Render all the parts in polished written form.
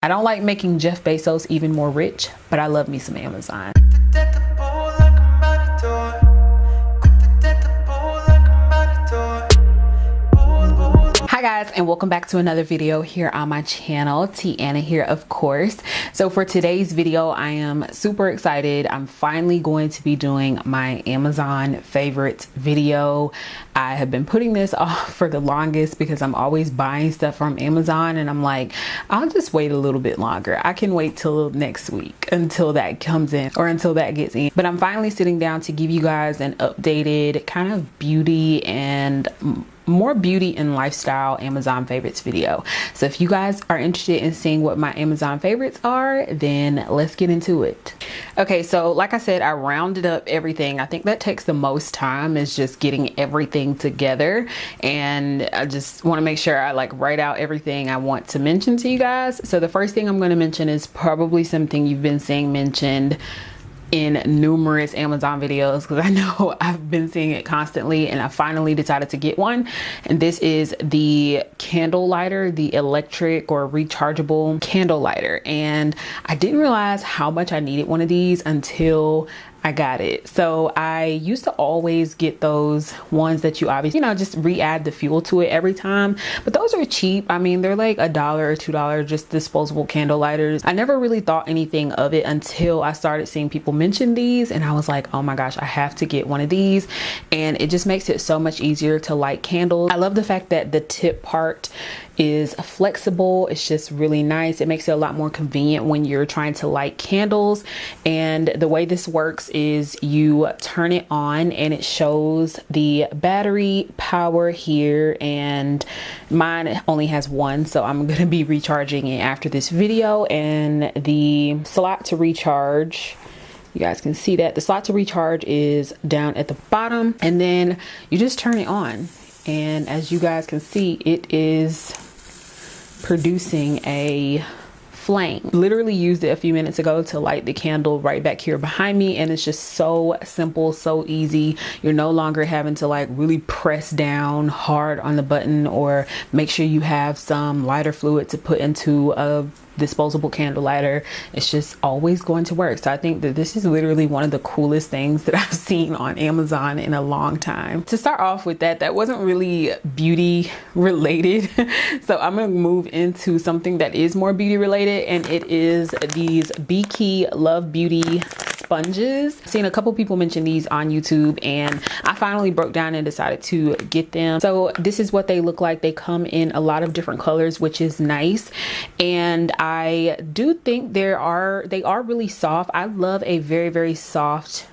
I don't like making Jeff Bezos even more rich, but I love me some Amazon. Hi guys, and welcome back to another video here on my channel. Tiana here, of course. So for today's video, I am super excited. I'm finally going to be doing my Amazon favorites video. I have been putting this off for the longest because I'm always buying stuff from Amazon, and I'm like, I'll just wait a little bit longer. I can wait till next week until that comes in or until that gets in. But I'm finally sitting down to give you guys an updated kind of beauty and more beauty and lifestyle Amazon favorites video. So if you guys are interested in seeing what my Amazon favorites are, then let's get into it. Okay, so like I said, I rounded up everything. I think that takes the most time, is just getting everything together, and I just want to make sure I like write out everything I want to mention to you guys. So the first thing I'm going to mention is probably something you've been seeing mentioned in numerous Amazon videos, because I know I've been seeing it constantly, and I finally decided to get one. And this is the candle lighter, the electric or rechargeable candle lighter. And I didn't realize how much I needed one of these until I got it. So I used to always get those ones that you obviously, just re-add the fuel to it every time. But those are cheap. I mean, they're like $1 or $2, just disposable candle lighters. I never really thought anything of it until I started seeing people mention these, and I was like, oh my gosh, I have to get one of these. And it just makes it so much easier to light candles. I love the fact that the tip part is flexible. It's just really nice. It makes it a lot more convenient when you're trying to light candles. And the way this works is you turn it on and it shows the battery power here, and mine only has one, so I'm going to be recharging it after this video. And the slot to recharge, you guys can see that the slot to recharge is down at the bottom, and then you just turn it on. And as you guys can see, it is producing a flame. Literally used it a few minutes ago to light the candle right back here behind me, and it's just so simple, so easy. You're no longer having to like really press down hard on the button or make sure you have some lighter fluid to put into a disposable candle lighter. It's just always going to work. So I think that this is literally one of the coolest things that I've seen on Amazon in a long time. To start off with, that wasn't really beauty related. So I'm gonna move into something that is more beauty related, and it is these Key Love Beauty sponges. I've seen a couple people mention these on YouTube, and I finally broke down and decided to get them. So this is what they look like. They come in a lot of different colors, which is nice. And I do think they are really soft. I love a very, very soft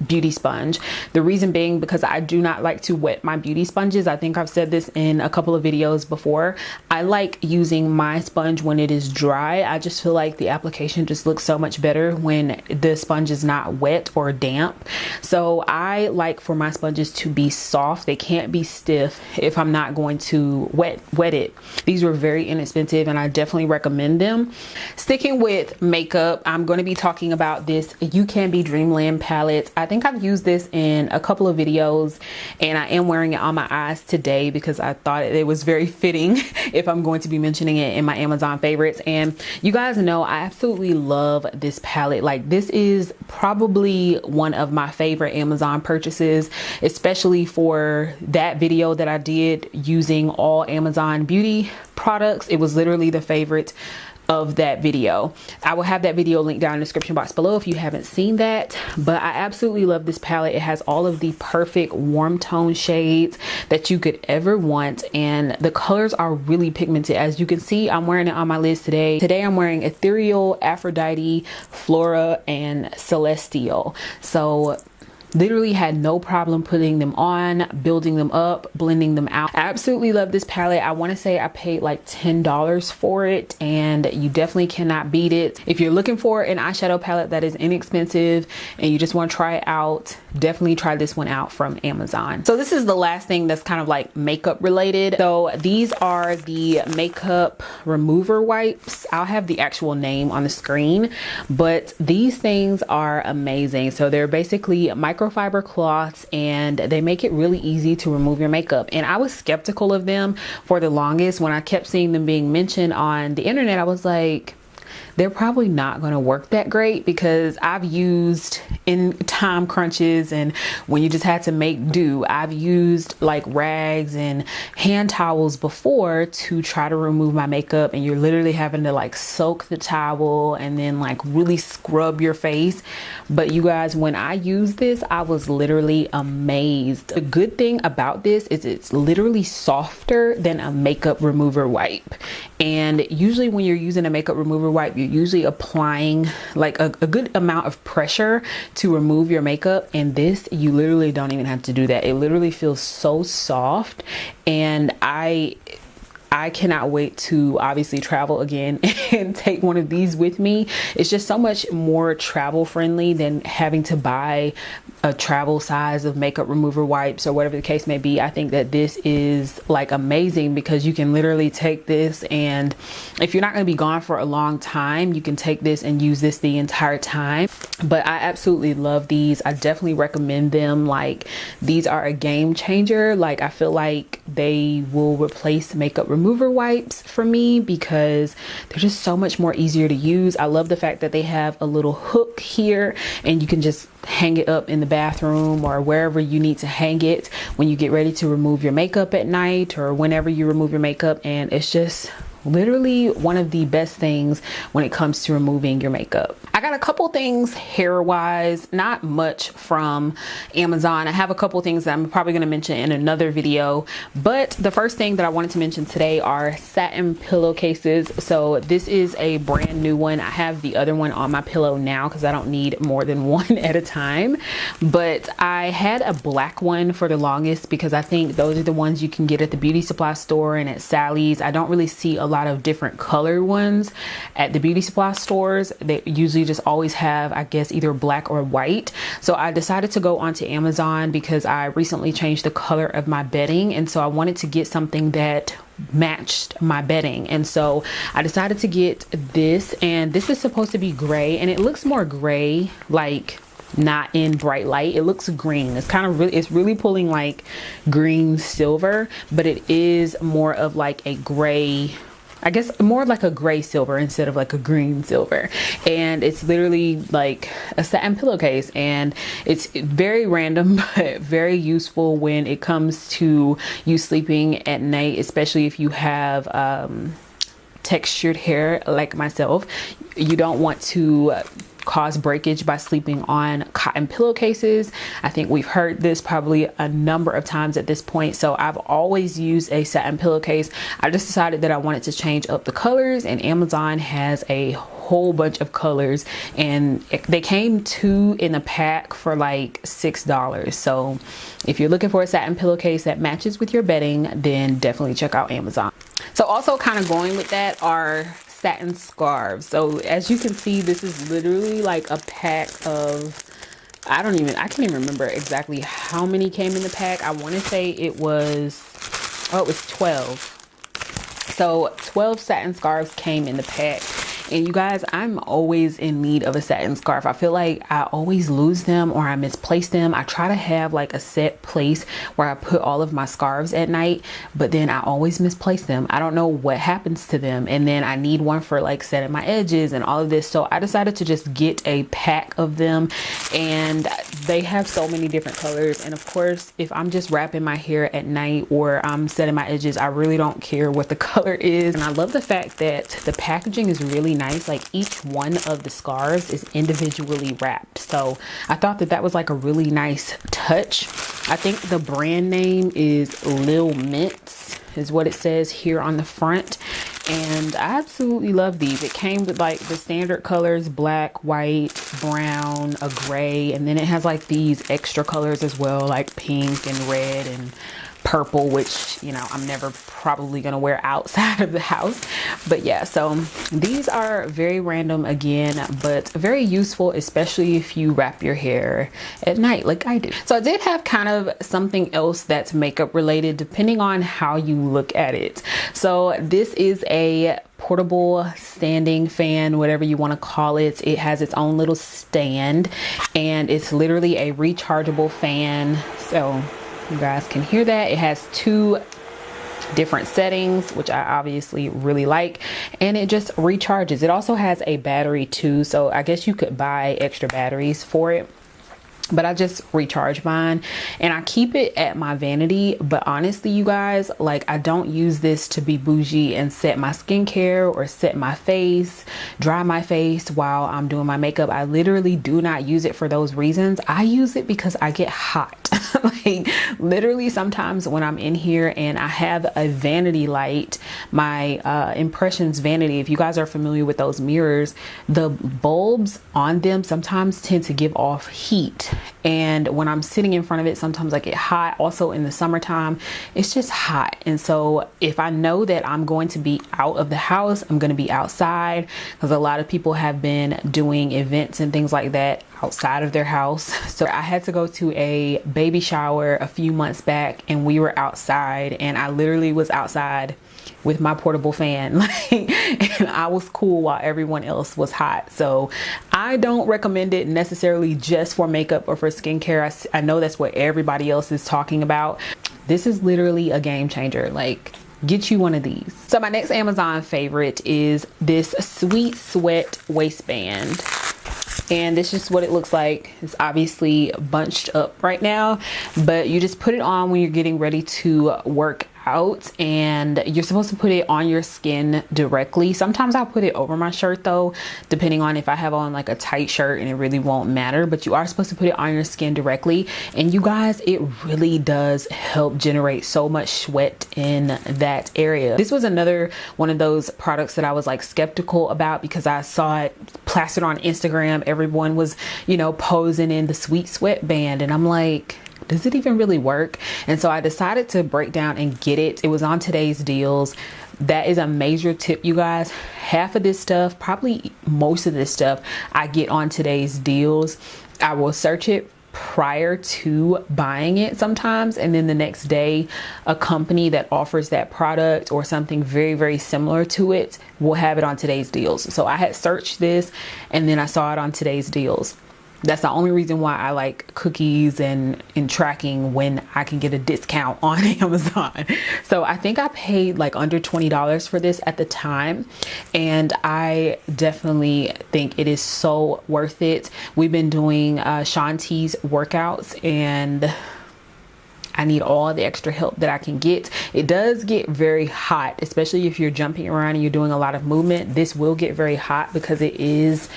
beauty sponge. The reason being because I do not like to wet my beauty sponges. I think I've said this in a couple of videos before. I like using my sponge when it is dry. I just feel like the application just looks so much better when the sponge is not wet or damp. So I like for my sponges to be soft. They can't be stiff if I'm not going to wet it. These were very inexpensive, and I definitely recommend them. Sticking with makeup, I'm going to be talking about this UCANBE Dreamland palette. I think I've used this in a couple of videos, and I am wearing it on my eyes today because I thought it was very fitting if I'm going to be mentioning it in my Amazon favorites. And you guys know I absolutely love this palette. Like, this is probably one of my favorite Amazon purchases, especially for that video that I did using all Amazon beauty products. It was literally the favorite of that video. I will have that video linked down in the description box below if you haven't seen that. But I absolutely love this palette. It has all of the perfect warm tone shades that you could ever want, and the colors are really pigmented. As you can see, I'm wearing it on my lids today. Today I'm wearing Ethereal, Aphrodite, Flora, and Celestial. So literally had no problem putting them on, building them up, blending them out. I absolutely love this palette. I want to say I paid like $10 for it, and you definitely cannot beat it. If you're looking for an eyeshadow palette that is inexpensive and you just want to try it out, definitely try this one out from Amazon. So this is the last thing that's kind of like makeup related. So these are the makeup remover wipes. I'll have the actual name on the screen, but these things are amazing. So they're basically microfiber cloths, and they make it really easy to remove your makeup. And I was skeptical of them for the longest. When I kept seeing them being mentioned on the internet, I was like, they're probably not going to work that great, because I've used, in time crunches and when you just had to make do, I've used like rags and hand towels before to try to remove my makeup, and you're literally having to like soak the towel and then like really scrub your face. But you guys, when I used this, I was literally amazed. The good thing about this is it's literally softer than a makeup remover wipe. And usually when you're using a makeup remover wipe, you're usually applying like a good amount of pressure to remove your makeup, and this, you literally don't even have to do that. It literally feels so soft, and I cannot wait to obviously travel again and take one of these with me. It's just so much more travel friendly than having to buy a travel size of makeup remover wipes or whatever the case may be. I think that this is like amazing, because you can literally take this, and if you're not going to be gone for a long time, you can take this and use this the entire time. But I absolutely love these. I definitely recommend them. Like, these are a game changer. Like, I feel like they will replace makeup remover wipes for me, because they're just so much more easier to use. I love the fact that they have a little hook here, and you can just hang it up in the bathroom or wherever you need to hang it when you get ready to remove your makeup at night, or whenever you remove your makeup. And it's just literally one of the best things when it comes to removing your makeup. I got a couple things hair wise, not much from Amazon. I have a couple things that I'm probably going to mention in another video, but the first thing that I wanted to mention today are satin pillowcases. So this is a brand new one. I have the other one on my pillow now because I don't need more than one at a time, but I had a black one for the longest because I think those are the ones you can get at the beauty supply store and at Sally's. I don't really see a lot of different colored ones at the beauty supply stores. They usually just always have, I guess, either black or white. So I decided to go onto Amazon because I recently changed the color of my bedding, and so I wanted to get something that matched my bedding. And so I decided to get this, and this is supposed to be gray, and it looks more gray, like not in bright light. It looks green. It's kind of really, it's really pulling like green silver, but it is more of like a gray, I guess more like a gray silver instead of like a green silver. And it's literally like a satin pillowcase, and it's very random but very useful when it comes to you sleeping at night, especially if you have textured hair like myself. You don't want to cause breakage by sleeping on cotton pillowcases. I think we've heard this probably a number of times at this point. So I've always used a satin pillowcase. I just decided that I wanted to change up the colors, and Amazon has a whole bunch of colors, and they came two in a pack for like $6. So if you're looking for a satin pillowcase that matches with your bedding, then definitely check out Amazon. So also kind of going with that are satin scarves. So as you can see, this is literally like a pack of, I can't even remember exactly how many came in the pack. I want to say it was 12. So 12 satin scarves came in the pack. And you guys, I'm always in need of a satin scarf. I feel like I always lose them or I misplace them. I try to have like a set place where I put all of my scarves at night, but then I always misplace them. I don't know what happens to them. And then I need one for like setting my edges and all of this. So I decided to just get a pack of them, and they have so many different colors. And of course, if I'm just wrapping my hair at night or I'm setting my edges, I really don't care what the color is. And I love the fact that the packaging is really nice. Like each one of the scarves is individually wrapped. So I thought that that was like a really nice touch. I think the brand name is Lil Mints is what it says here on the front. And I absolutely love these. It came with like the standard colors, black, white, brown, a gray, and then it has like these extra colors as well, like pink and red and purple, which, you know, I'm never probably gonna wear outside of the house. But yeah, so these are very random again, but very useful, especially if you wrap your hair at night like I do. So I did have kind of something else that's makeup related, depending on how you look at it. So this is a portable standing fan, whatever you want to call it. It has its own little stand, and it's literally a rechargeable fan. So you guys can hear that. It has two different settings, which I obviously really like, and it just recharges. It also has a battery too, so I guess you could buy extra batteries for it, but I just recharge mine and I keep it at my vanity. But honestly, you guys, like, I don't use this to be bougie and set my skincare or set my face, dry my face while I'm doing my makeup. I literally do not use it for those reasons. I use it because I get hot. Like, literally sometimes when I'm in here and I have a vanity light, my Impressions vanity, if you guys are familiar with those mirrors, the bulbs on them sometimes tend to give off heat. And when I'm sitting in front of it, sometimes I get hot. Also in the summertime, it's just hot. And so if I know that I'm going to be out of the house, I'm going to be outside, because a lot of people have been doing events and things like that outside of their house. So I had to go to a baby shower a few months back and we were outside, and I literally was outside with my portable fan, and I was cool while everyone else was hot. So I don't recommend it necessarily just for makeup or for skincare. I know that's what everybody else is talking about. This is literally a game changer. Like, get you one of these. So my next Amazon favorite is this Sweet Sweat waistband. And this is what it looks like. It's obviously bunched up right now, but you just put it on when you're getting ready to work out, and you're supposed to put it on your skin directly. Sometimes I'll put it over my shirt though, depending on if I have on like a tight shirt, and it really won't matter, but you are supposed to put it on your skin directly. And you guys, it really does help generate so much sweat in that area. This was another one of those products that I was like skeptical about, because I saw it plastered on Instagram. Everyone was, you know, posing in the Sweet Sweat band, and I'm like, does it even really work? And so I decided to break down and get it. It was on Today's Deals. That is a major tip, you guys. Half of this stuff, probably most of this stuff, I get on Today's Deals. I will search it prior to buying it sometimes, and then the next day a company that offers that product or something very, very similar to it will have it on Today's Deals. So I had searched this and then I saw it on Today's Deals. That's the only reason why I like cookies and tracking when I can get a discount on Amazon. So I think I paid like under $20 for this at the time, and I definitely think it is so worth it. We've been doing Shanti's workouts, and I need all the extra help that I can get. It does get very hot, especially if you're jumping around and you're doing a lot of movement. This will get very hot because it is,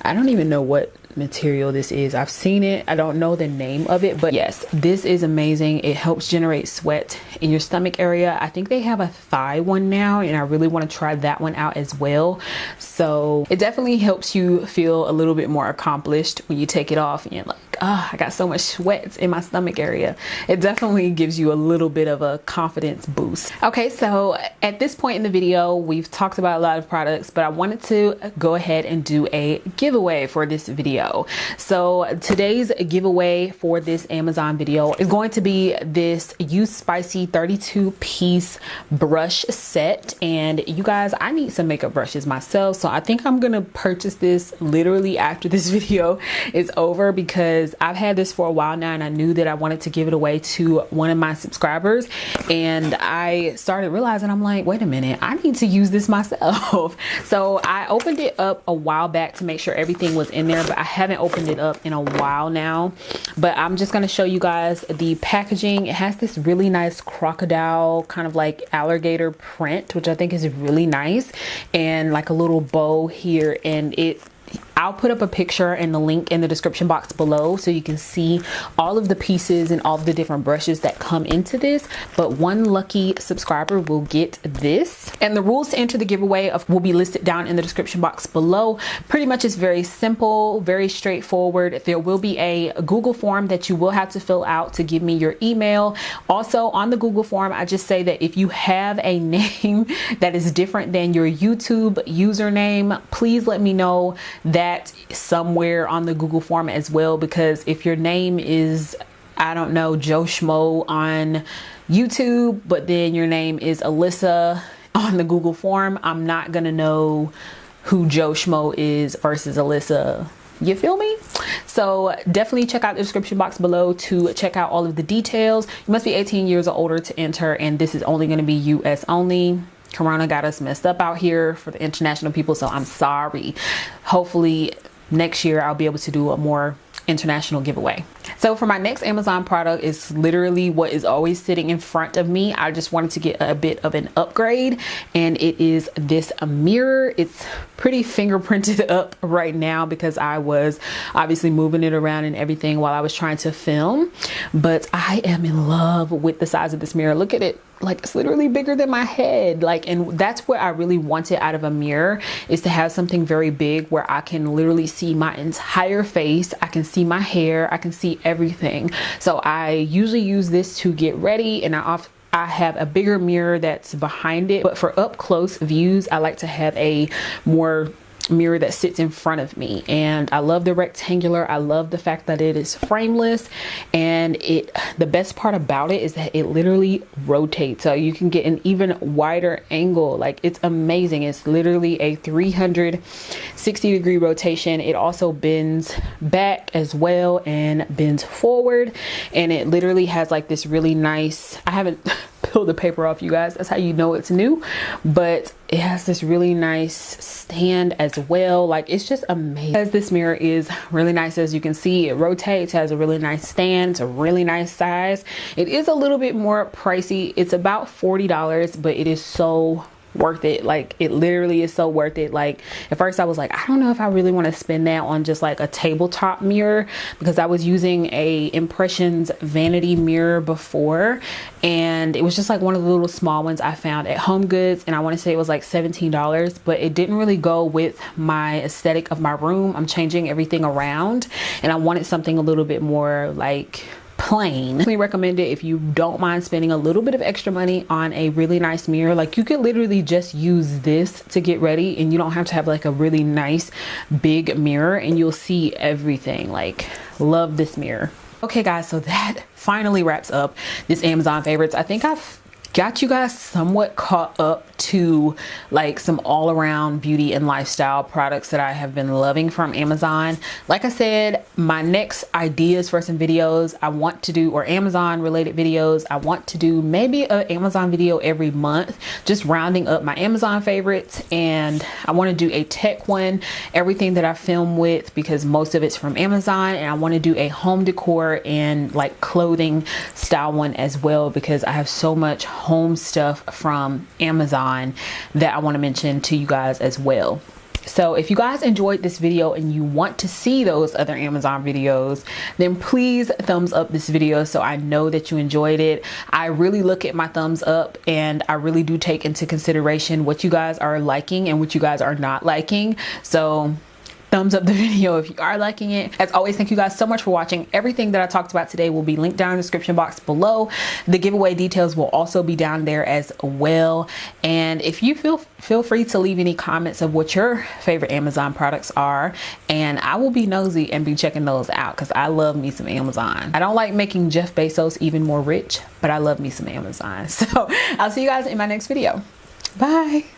I don't even know what material this is. I've seen it, I don't know the name of it, but yes, this is amazing. It helps generate sweat in your stomach area. I think they have a thigh one now, and I really want to try that one out as well. So it definitely helps you feel a little bit more accomplished when you take it off and you're like, oh, I got so much sweat in my stomach area. It definitely gives you a little bit of a confidence boost. Okay, so at this point in the video, we've talked about a lot of products, but I wanted to go ahead and do a giveaway for this video. So today's giveaway for this Amazon video is going to be this Use Spicy 32-piece brush set. And you guys, I need some makeup brushes myself, so I think I'm gonna purchase this literally after this video is over, because I've had this for a while now and I knew that I wanted to give it away to one of my subscribers, and I started realizing, I'm like, wait a minute, I need to use this myself. So I opened it up a while back to make sure everything was in there, but I haven't opened it up in a while now. But I'm just going to show you guys the packaging. It has this really nice crocodile, kind of like alligator print, which I think is really nice, and like a little bow here, and I'll put up a picture and the link in the description box below so you can see all of the pieces and all of the different brushes that come into this. But one lucky subscriber will get this, and the rules to enter the giveaway will be listed down in the description box below. Pretty much it's very simple, very straightforward. There will be a Google form that you will have to fill out to give me your email. Also on the Google form, I just say that if you have a name that is different than your YouTube username, please let me know that somewhere on the Google form as well, because if your name is, I don't know, Joe Schmo on YouTube, but then your name is Alyssa on the Google form, I'm not gonna know who Joe Schmo is versus Alyssa You feel me? So definitely check out the description box below to check out all of the details. You must be 18 years or older to enter, and this is only going to be US only. Corona got us messed up out here for the international people, so I'm sorry. Hopefully next year I'll be able to do a more international giveaway. So for my next Amazon product, is literally what is always sitting in front of me. I just wanted to get a bit of an upgrade, and it is this mirror. It's pretty fingerprinted up right now because I was obviously moving it around and everything while I was trying to film, but I am in love with the size of this mirror. Look at it. Like, it's literally bigger than my head. Like, and that's what I really wanted out of a mirror, is to have something very big where I can literally see my entire face. I can see my hair. I can see everything. So I usually use this to get ready, and I have a bigger mirror that's behind it. But for up close views, I like to have a more mirror that sits in front of me. And I love the rectangular. I love the fact that it is frameless, and the best part about it is that it literally rotates, so you can get an even wider angle. Like, it's amazing. It's literally a 360-degree rotation. It also bends back as well and bends forward, and it literally has like this really nice, I haven't peel the paper off, you guys, that's how you know it's new, but it has this really nice stand as well. Like, it's just amazing. As this mirror is really nice, as you can see, it rotates, has a really nice stand, it's a really nice size. It is a little bit more pricey. It's about $40, but it is so worth it. Like, it literally is so worth it. Like, at first I was like, I don't know if I really want to spend that on just like a tabletop mirror, because I was using a Impressions vanity mirror before, and it was just like one of the little small ones I found at Home Goods, and I want to say it was like $17, but it didn't really go with my aesthetic of my room. I'm changing everything around, and I wanted something a little bit more like plain. We recommend it if you don't mind spending a little bit of extra money on a really nice mirror. Like, you could literally just use this to get ready, and you don't have to have like a really nice big mirror, and you'll see everything. Like, love this mirror. Okay guys, so that finally wraps up this Amazon favorites. I think I've got you guys somewhat caught up to like some all-around beauty and lifestyle products that I have been loving from Amazon. Like I said, my next ideas for some videos I want to do, or Amazon related videos, I want to do maybe an Amazon video every month, just rounding up my Amazon favorites. And I want to do a tech one, everything that I film with, because most of it's from Amazon. And I want to do a home decor and like clothing style one as well, because I have so much home stuff from Amazon that I want to mention to you guys as well. So if you guys enjoyed this video and you want to see those other Amazon videos, then please thumbs up this video so I know that you enjoyed it. I really look at my thumbs up, and I really do take into consideration what you guys are liking and what you guys are not liking. So thumbs up the video if you are liking it. As always, thank you guys so much for watching. Everything that I talked about today will be linked down in the description box below. The giveaway details will also be down there as well. And if you feel free to leave any comments of what your favorite Amazon products are, and I will be nosy and be checking those out, because I love me some Amazon. I don't like making Jeff Bezos even more rich, but I love me some Amazon. So I'll see you guys in my next video. Bye.